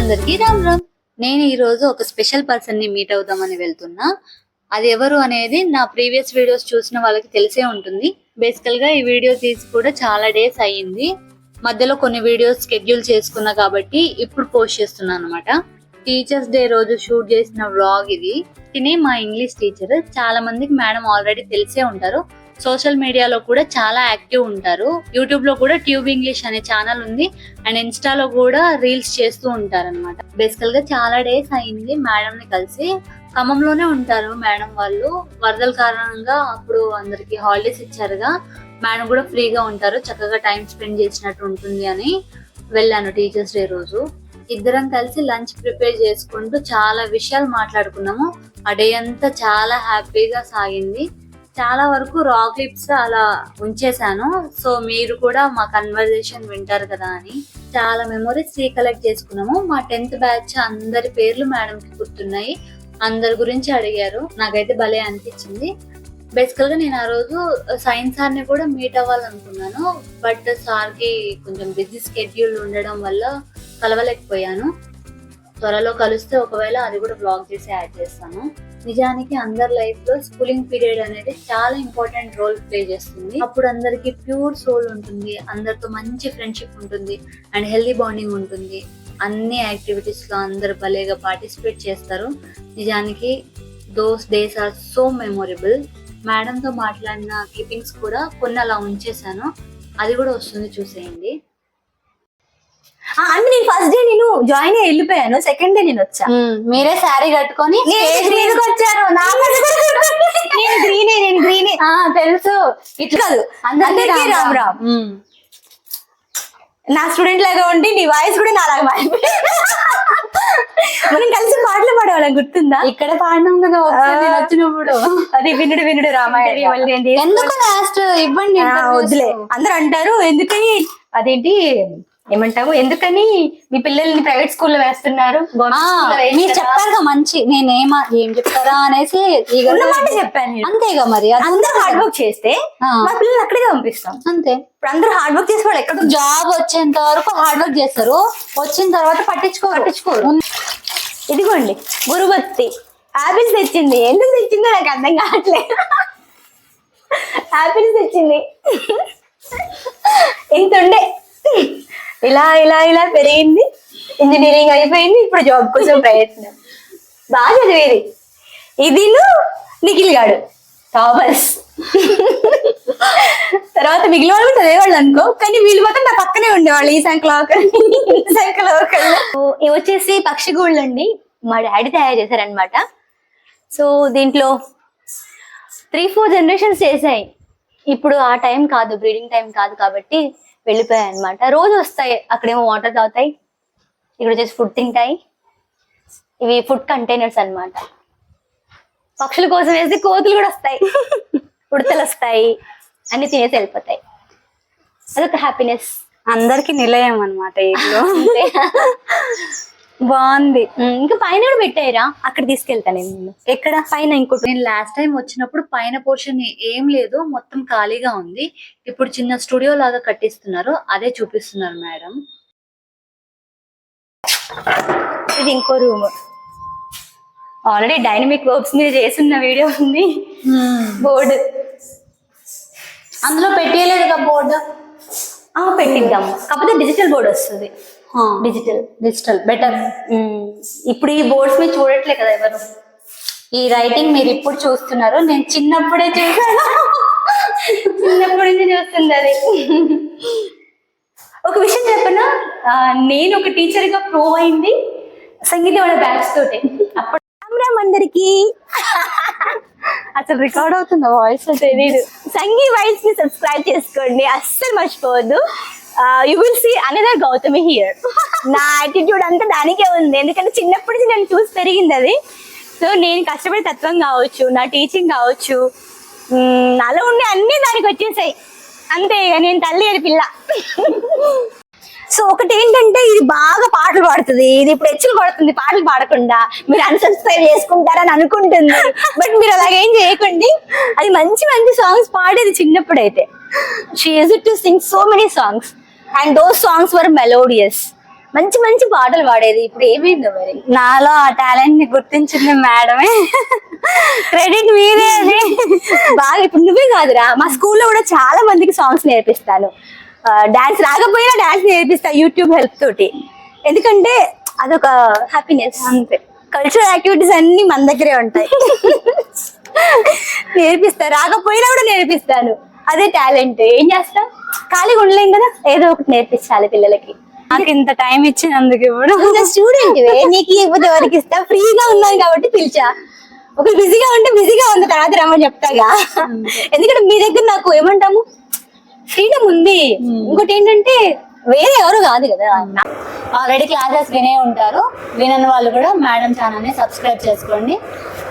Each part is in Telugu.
అందరికీ రామ్ రామ్. నేను ఈ రోజు ఒక స్పెషల్ పర్సన్ ని మీట్ అవుదామని వెళ్తున్నా. అది ఎవరు అనేది నా ప్రీవియస్ వీడియోస్ చూసిన వాళ్ళకి తెలిసే ఉంటుంది. బేసికల్ గా ఈ వీడియో తీసి కూడా చాలా డేస్ అయ్యింది. మధ్యలో కొన్ని వీడియోస్ షెడ్యూల్ చేసుకున్నా కాబట్టి ఇప్పుడు పోస్ట్ చేస్తున్నాను అనమాట. టీచర్స్ డే రోజు షూట్ చేసిన వ్లాగ్ ఇది. తినే మా ఇంగ్లీష్ టీచర్. చాలా మందికి మేడం ఆల్రెడీ తెలిసే ఉంటారు. సోషల్ మీడియాలో కూడా చాలా యాక్టివ్ ఉంటారు. యూట్యూబ్ లో కూడా ట్యూబ్ ఇంగ్లీష్ అనే ఛానల్ ఉంది. అండ్ ఇన్స్టాలో కూడా రీల్స్ చేస్తూ ఉంటారు అనమాట. బేసికల్ గా చాలా డేస్ అయింది మేడం ని కలిసి. ఖమ్మంలోనే ఉంటారు మేడం వాళ్ళు. వరదల కారణంగా అప్పుడు అందరికి హాలిడేస్ ఇచ్చారుగా, మేడం కూడా ఫ్రీగా ఉంటారు, చక్కగా టైం స్పెండ్ చేసినట్టు ఉంటుంది అని వెళ్ళాను టీచర్స్ డే రోజు. ఇద్దరం కలిసి లంచ్ ప్రిపేర్ చేసుకుంటూ చాలా విషయాలు మాట్లాడుకున్నాము. ఆ డే అంతా చాలా హ్యాపీగా సాగింది. చాలా వరకు రా క్లిప్స్ అలా ఉంచేశాను. సో మీరు కూడా మా కన్వర్జేషన్ వింటారు కదా అని చాలా మెమోరీస్ రీకలెక్ట్ చేసుకున్నాము. మా 10th బ్యాచ్ అందరి పేర్లు మేడం కి గుర్తున్నాయి. అందరి గురించి అడిగారు. నాకైతే భలే అనిపించింది. బేసికల్ గా నేను ఆ రోజు సైన్స్ సార్ ని కూడా మీట్ అవ్వాలనుకున్నాను. బట్ సార్ కి కొంచెం బిజీ స్కెడ్యూల్ ఉండడం వల్ల కలవలేకపోయాను. త్వరలో కలిస్తే ఒకవేళ అది కూడా బ్లాగ్ చేసి యాడ్ చేస్తాను. నిజానికి అందరి లైఫ్ లో స్కూలింగ్ పీరియడ్ అనేది చాలా ఇంపార్టెంట్ రోల్ ప్లే చేస్తుంది. అప్పుడు అందరికి ప్యూర్ సోల్ ఉంటుంది, అందరితో మంచి ఫ్రెండ్షిప్ ఉంటుంది అండ్ హెల్దీ బాండింగ్ ఉంటుంది. అన్ని యాక్టివిటీస్ లో అందరు భలేగా పార్టిసిపేట్ చేస్తారు. నిజానికి those days are so memorable. Madam తో మాట్లాడిన క్లిప్పింగ్స్ కూడా కొన్ని అలా ఉంచేసాను. అది కూడా వస్తుంది, చూసేయండి. అంటే నేను ఫస్ట్ డే నేను జాయిన్ అయ్యి వెళ్ళిపోయాను. సెకండ్ డే నేను వచ్చా. మీరే శారీ కట్టుకొని వచ్చారు. నేను గ్రీనే తెలుసు. ఇట్లా కాదు, అందరికీ రామ్ రామ్. నా స్టూడెంట్ లాగా ఉండి నీ వాయిస్ కూడా నాలాగా మారిపోయింది. మనం కలిసి పాటలు పాడేవాళ్ళం, గుర్తుందా? ఇక్కడ పాడినాం కదా వచ్చినప్పుడు. అది వినుడు రామాయణ. ఎందుకు లాస్ట్ ఇవ్వండి, వద్దులే. అందరు అంటారు ఎందుకని, అదేంటి ఏమంటావు, ఎందుకని మీ పిల్లల్ని ప్రైవేట్ స్కూల్లో వేస్తున్నారు. మీరు చెప్పారుగా మంచి, ఏం చెప్తారా అనేసి చెప్పాను. అంతేగా మరి. అందరూ హార్డ్ వర్క్ చేస్తే మా పిల్లల్ని అక్కడికే పంపిస్తాం. అంతే. ఇప్పుడు అందరూ హార్డ్ వర్క్ చేసే వాళ్ళు ఎక్కడ జాబ్ వచ్చేంత వరకు హార్డ్ వర్క్ చేస్తారు. వచ్చిన తర్వాత పట్టించుకోరు. ఇదిగోండి గురుబత్తి ఆపిల్స్ తెచ్చింది. ఎందుకు తెచ్చిందో నాకు అర్థం కావట్లేదు. ఆపిల్స్ తెచ్చింది. ఇంత ఉండే ఇలా ఇలా ఇలా పెరిగింది. ఇంజనీరింగ్ అయిపోయింది. ఇప్పుడు జాబ్ కోసం ప్రయత్నం. బాగా చదివేది. ఇది నిఖిల్ గాడు థామస్. తర్వాత మిగిలిన వాళ్ళు కూడా చదివేవాళ్ళు అనుకో, కానీ వీళ్ళు మాత్రం నా పక్కనే ఉండేవాళ్ళు. ఈ సంఖ్యలో ఇవి వచ్చేసి పక్షిగూళ్ళు అండి, మా డాడీ తయారు చేశారనమాట. సో దీంట్లో 3-4 జనరేషన్స్ చేసాయి. ఇప్పుడు ఆ టైం కాదు, బ్రీడింగ్ టైం కాదు కాబట్టి వెళ్ళిపోయాయి అనమాట. రోజు వస్తాయి. అక్కడేమో వాటర్ తాగుతాయి, ఇక్కడ వచ్చేసి ఫుడ్ తింటాయి. ఇవి ఫుడ్ కంటైనర్స్ అన్నమాట. పక్షుల కోసం వేసి కోతులు కూడా వస్తాయి, ఉడతలు వస్తాయి, అన్ని తినేసి వెళ్ళిపోతాయి. అదొక హ్యాపీనెస్. అందరికి నిలయం అనమాట ఇల్లు. బాగుంది. ఇంకా పైన కూడా పెట్టాయిరా, అక్కడ తీసుకెళ్తాను నేను. ఎక్కడ పైన ఇంకోటి. నేను లాస్ట్ టైం వచ్చినప్పుడు పైన పోర్షన్ ఏం లేదు, మొత్తం ఖాళీగా ఉంది. ఇప్పుడు చిన్న స్టూడియో లాగా కట్టిస్తున్నారు, అదే చూపిస్తున్నారు మేడం. ఇది ఇంకో రూమ్. ఆల్రెడీ డైనమిక్ వర్క్స్ మీద చేస్తున్న వీడియో ఉంది. బోర్డు అందులో పెట్టేయలేదుగా బోర్డు. పెట్టిద్దాం, కాకపోతే డిజిటల్ బోర్డు వస్తుంది. Digital better. ఇప్పుడు ఈ బోర్డ్స్ మీద చూడట్లే కదా ఎవరు. ఈ రైటింగ్ మీరు ఇప్పుడు చూస్తున్నారు, నేను చిన్నప్పుడే చూసాను. చిన్నప్పటి నుంచి చూస్తుంది అది. ఒక విషయం చెప్పనా, నేను ఒక టీచర్ గా ప్రూవ్ అయింది సంగీతం వాళ్ళ బ్యాచ్ తోటి. అప్పుడు అందరికి అసలు రికార్డ్ అవుతుందా వాయిస్ తెలియదు. సంగీ వైస్ ని సబ్స్క్రైబ్ చేసుకోండి, అస్సలు మర్చిపోవద్దు. You will see another Gautami here. నా యాటిట్యూడ్ అంతా దానికే ఉంది, ఎందుకంటే చిన్నప్పటి నుంచి నేను చూసి పెరిగింది అది. సో నేను కష్టపడే తత్వం కావచ్చు, నా టీచింగ్ కావచ్చు, నాలో ఉండే అన్ని దానికి వచ్చేసాయి. అంతే, నేను తల్లి అని పిల్ల. సో ఒకటి ఏంటంటే, ఇది బాగా పాటలు పాడుతుంది, ఇది ఇప్పుడు హెచ్చులు పడుతుంది పాటలు పాడకుండా. మీరు అన్సబ్స్క్రైబ్ చేసుకుంటారని అనుకుంటుంది, బట్ మీరు అలాగేం చేయకండి. అది మంచి మంచి సాంగ్స్ పాడేది చిన్నప్పుడైతే. She used to sing so many songs and those songs were melodious. మంచి మంచి పాటలు పాడేది. ఇప్పుడు ఏమైందో మరి? నాలో ఆ టాలెంట్ ని గుర్తించింది మేడమే. క్రెడిట్ మీదే అది. బాగా ఇప్పుడు నువ్వే కాదురా, మా స్కూల్లో కూడా చాలా మందికి సాంగ్స్ నేర్పిస్తాను. డాన్స్ రాకపోయినా డాన్స్ నేర్పిస్తా యూట్యూబ్ హెల్ప్ తోటి. ఎందుకంటే అదొక హ్యాపీనెస్. అంతే. కల్చరల్ యాక్టివిటీస్ అన్ని మన దగ్గరే ఉంటాయి. నేర్పిస్తా, రాకపోయినా కూడా నేర్పిస్తాను. అదే టాలెంట్. ఏం చేస్తాం, ఖాళీగా ఉండలేం కదా, ఏదో ఒకటి నేర్పించాలి పిల్లలకి. నాకు ఇంత టైం ఇచ్చినందుకు ఇప్పుడు స్టూడెంట్ నీకు ఇవ్వదు ఎవరికి ఇస్తా, ఫ్రీగా ఉన్నాను కాబట్టి పిలిచా. ఒక బిజీగా ఉంటే బిజీగా ఉన్న తర్వాత రమ్మని చెప్తాగా. ఎందుకంటే మీ దగ్గర నాకు ఏమంటాము ఫ్రీడమ్ ఉంది. ఇంకోటి ఏంటంటే వేరే ఎవరు కాదు కదా. ఆల్రెడీ క్లాసెస్ వినే ఉంటారు. వినని వాళ్ళు కూడా మేడం ఛానల్ ని సబ్స్క్రైబ్ చేసుకోండి.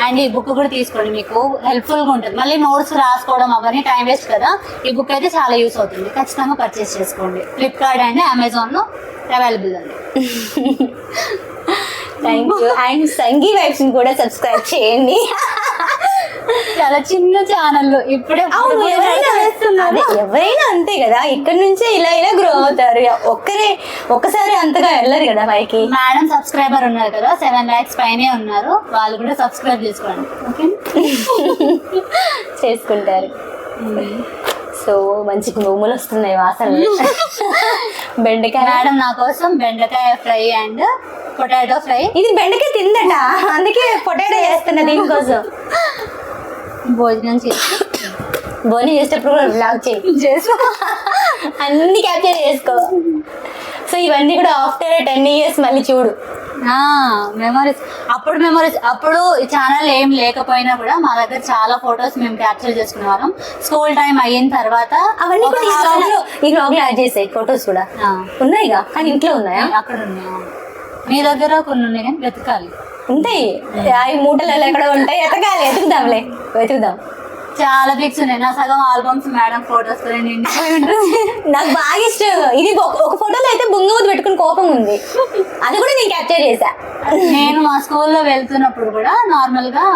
అండ్ ఈ బుక్ కూడా తీసుకోండి, మీకు హెల్ప్ఫుల్ గా ఉంటుంది. మళ్ళీ నోట్స్ రాసుకోవడం అవన్నీ టైం వేస్ట్ కదా. ఈ బుక్ అయితే చాలా యూస్ అవుతుంది. ఖచ్చితంగా పర్చేస్ చేసుకోండి. ఫ్లిప్కార్ట్ అండ్ అమెజాన్ లో అవైలబుల్ అండి. Thank you. And Sangi vibes ని కూడా సబ్స్క్రైబ్ చేయండి. చాలా చిన్న ఛానల్ ఇప్పుడే ఎవరైనా అంతే కదా, ఇక్కడ నుంచే ఇలా ఇలా గ్రో అవుతారు. ఒక్కసారి అంతగా వెళ్ళరు కదా పైకి. మేడం సబ్స్క్రైబర్ ఉన్నారు కదా, 7 lakhs పైనే ఉన్నారు. వాళ్ళు కూడా సబ్స్క్రైబ్ చేసుకోండి. ఓకే, చేసుకుంటారు. సో మంచి భూములు వస్తున్నాయి వాసనలు. బెండకాయ మేడం నా కోసం బెండకాయ ఫ్రై అండ్ పొటాటో ఫ్రై. ఇది బెండకాయ తిందట, అందుకే పొటాటో చేస్తున్నా దీనికోసం. భోజనం చేసి భోజనం చేసేటప్పుడు కూడా బ్లాగ్ చేసి అన్ని క్యాప్చర్ చేసుకో. సో ఇవన్నీ కూడా ఆఫ్టర్ 10 years మళ్ళీ చూడు. మెమరీస్. అప్పుడు ఈ ఛానల్ ఏం లేకపోయినా కూడా మా దగ్గర చాలా ఫొటోస్ మేము క్యాప్చర్ చేసుకునే వాళ్ళం. స్కూల్ టైం అయిన తర్వాత అవన్నీ కూడా ఈ బ్లాగ్ లో యాడ్ చేసాయి. ఫొటోస్ కూడా ఉన్నాయిగా, కానీ ఇంట్లో ఉన్నాయా? అక్కడ ఉన్నాయా? మీ దగ్గర కొన్ని ఉన్నాయి కానీ వెతకాలి. ఉంటాయి, అవి మూటలలో ఎక్కడ ఉంటాయి, వెతుకుదాంలే, వెతుకుదాం. చాలా పిక్స్ ఉన్నాయి. నా సగం ఆల్బమ్స్ మేడం ఫొటోస్ నిండిపోయి ఉంటుంది. నాకు బాగా ఇష్టం. ఇది ఒక ఫోటోలో అయితే బొంగవద్దు పెట్టుకుని కోపం ఉంది, అది కూడా నేను క్యాప్చర్ చేశా. నేను మా స్కూల్లో వెళ్తున్నప్పుడు కూడా నార్మల్ గా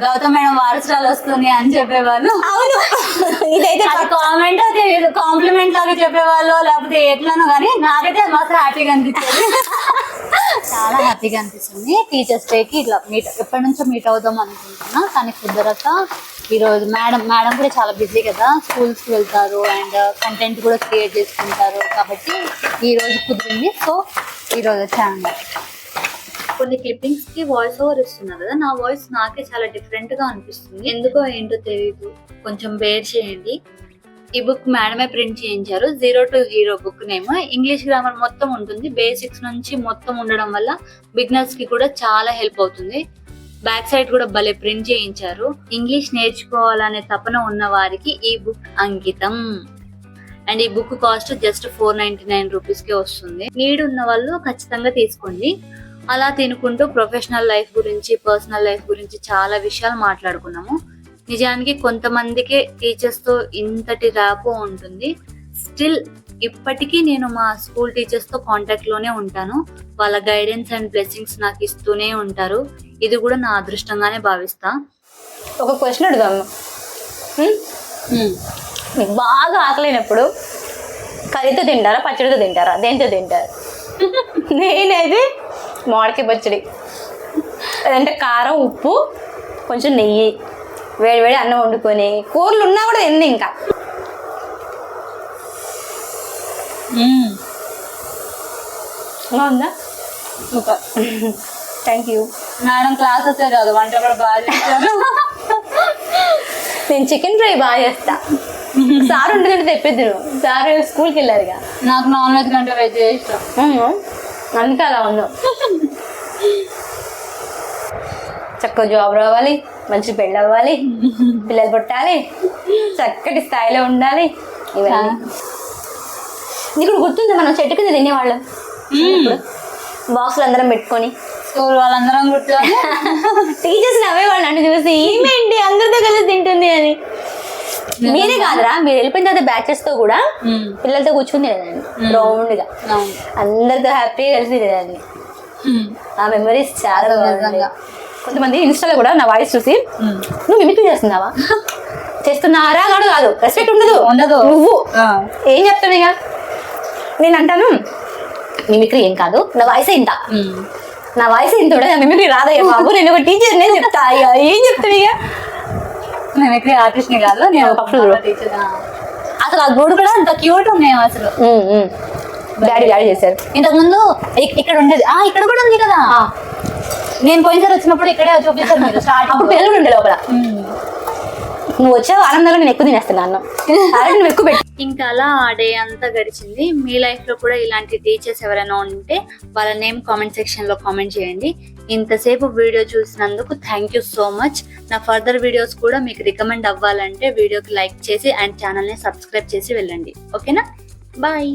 గౌతమ్ మేడం వారసురాలు వస్తుంది అని చెప్పేవాళ్ళు. అవును, ఇదైతే కామెంట్ అయితే కాంప్లిమెంట్ లాగా చెప్పేవాళ్ళు, లేకపోతే ఎట్లానో కానీ నాకైతే మాత్రం హ్యాపీగా అనిపించేది. చాలా హ్యాపీగా అనిపిస్తుంది. టీచర్స్ డేకి ఇట్లా ఎప్పటి నుంచో మీట్ అవుదాం అనుకుంటున్నా, కానీ కుదరక ఈరోజు మేడం కూడా చాలా బిజీ కదా, స్కూల్స్కి వెళ్తారు అండ్ కంటెంట్ కూడా క్రియేట్ చేసుకుంటారు కాబట్టి ఈ రోజు కుదిరింది. సో ఈరోజు వచ్చాను. కొన్ని క్లిప్పింగ్స్ కి వాయిస్ ఓవర్ ఇస్తున్నారు కదా, నా వాయిస్ నాకే చాలా డిఫరెంట్ గా అనిపిస్తుంది. ఎందుకో ఏంటో తెలియదు, కొంచెం బేర్ చేయండి. ఈ బుక్ మేడమే ప్రింట్ చేయించారు. 0 to Hero book name. English grammar మొత్తం ఉంటుంది. బేసిక్స్ నుంచి మొత్తం ఉండడం వల్ల బిగినర్స్ కి కూడా చాలా హెల్ప్ అవుతుంది. బ్యాక్ సైడ్ కూడా భలే ప్రింట్ చేయించారు. ఇంగ్లీష్ నేర్చుకోవాలనే తపన ఉన్న వారికి ఈ బుక్ అంకితం. అండ్ ఈ బుక్ కాస్ట్ జస్ట్ 499 రూపీస్కే వస్తుంది. నీడ్ ఉన్న వాళ్ళు ఖచ్చితంగా తీసుకోండి. అలా తినుకుంటూ ప్రొఫెషనల్ లైఫ్ గురించి, పర్సనల్ లైఫ్ గురించి చాలా విషయాలు మాట్లాడుకున్నాము. నిజానికి కొంతమందికి టీచర్స్ తో ఇంతటి ర్యాపో ఉంటుంది. స్టిల్ ఇప్పటికీ నేను మా స్కూల్ టీచర్స్ తో కాంటాక్ట్ లోనే ఉంటాను. వాళ్ళ గైడెన్స్ అండ్ బ్లెస్సింగ్స్ నాకు ఇస్తూనే ఉంటారు. ఇది కూడా నా అదృష్టంగానే భావిస్తా. ఒక క్వశ్చన్ అడుగుదాము. మీకు బాగా ఆకలినప్పుడు కర్రీతో తింటారా, పచ్చడితో తింటారా, దేంతో తింటారు? నేనైతే మామిడికాయ పచ్చడి, లేదంటే కారం, ఉప్పు, కొంచెం నెయ్యి, వేడి అన్నం వండుకొని, కూరలు ఉన్నా కూడా తింది. ఇంకా ఉందా? Thank you madam. క్లాసెస్ కాదు, వంట కూడా బాగా చేస్తారు. నేను చికెన్ ఫ్రై బాగా చేస్తా. సార్ ఉంటుందంటే తెప్పిద్దును. సార్ స్కూల్కి వెళ్ళారుగా. నాకు నాన్ వెజ్ కంటే వెజ్ ఇష్టం. అందుకే అలా ఉందో. చక్కగా జాబ్ రావాలి, మంచి పెళ్ళి అవ్వాలి, పిల్లలు పుట్టాలి, చక్కటి స్థాయిలో ఉండాలి. ఇవన్నీ నీకు గుర్తుందా మనం చెట్టు కింద తినేవాళ్ళం? బాక్సులు అందరం పెట్టుకొని స్కూల్ వాళ్ళందరం కూర్చొని టీచర్స్ నవ్వేవాళ్ళు నన్ను చూసి, ఏమేంటి అందరితో కలిసి తింటుంది అని. మీరే కాదురా, మీరు వెళ్ళిపోయిన తర్వాత బ్యాచెస్ తో కూడా పిల్లలతో కూర్చుని తినేదాన్ని రౌండ్ గా, అందరితో హ్యాపీగా కలిసి తినేదాన్ని. ఆ మెమరీస్ చాలా బాగుంది. కొంతమంది ఇన్స్టాలో కూడా నా వాయిస్ చూసి, నువ్వు మిమిక్రీ చేస్తున్నావా, చేస్తున్నారా కాదు, రెస్పెక్ట్ ఉండదు. నువ్వు ఏం చెప్తావు? ఇక నేను అంటాను, మిమిక్రీ ఏం కాదు, నా వాయిస్ ఇంత, నా వాయిస్ ఇంత కూడా మిమిక్రీ రాదయ్యా బాబు. నేను ఒక టీచర్, నేను చెప్తా ఇక ఏం చెప్తాను ఇక. నేను ఎక్కడ ఆర్టిస్ట్ ని కాదు, నేను టీచర్. అసలు ఆ గూడు కూడా అంత క్యూట్ ఉన్నాయి అసలు. డాడీ చేశారు. ఇంతకు ముందు ఇక్కడ ఉండేది, ఇక్కడ కూడా ఉంది కదా. నేను పోయినసారి వచ్చినప్పుడు ఇక్కడే చూపించారు మీరు స్టార్టింగ్. అప్పుడు పిల్లలు ఉండే లోపల. నువ్వు వచ్చావు ఆనందంలో నేను ఎక్కువ తినేస్తున్నా అన్నం, నువ్వు ఎక్కువ పెట్టి. ఇంకా అలా ఆ డే అంతా గడిచింది. మీ లైఫ్ లో కూడా ఇలాంటి టీచర్స్ ఎవరైనా ఉంటే వాళ్ళ నేమ్ కామెంట్ సెక్షన్ లో కామెంట్ చేయండి. ఇంతసేపు వీడియో చూసినందుకు థ్యాంక్ యూ సో మచ్. నా ఫర్దర్ వీడియోస్ కూడా మీకు రికమెండ్ అవ్వాలంటే వీడియోకి లైక్ చేసి అండ్ ఛానల్ ని సబ్స్క్రైబ్ చేసి వెళ్ళండి. ఓకేనా, బాయ్.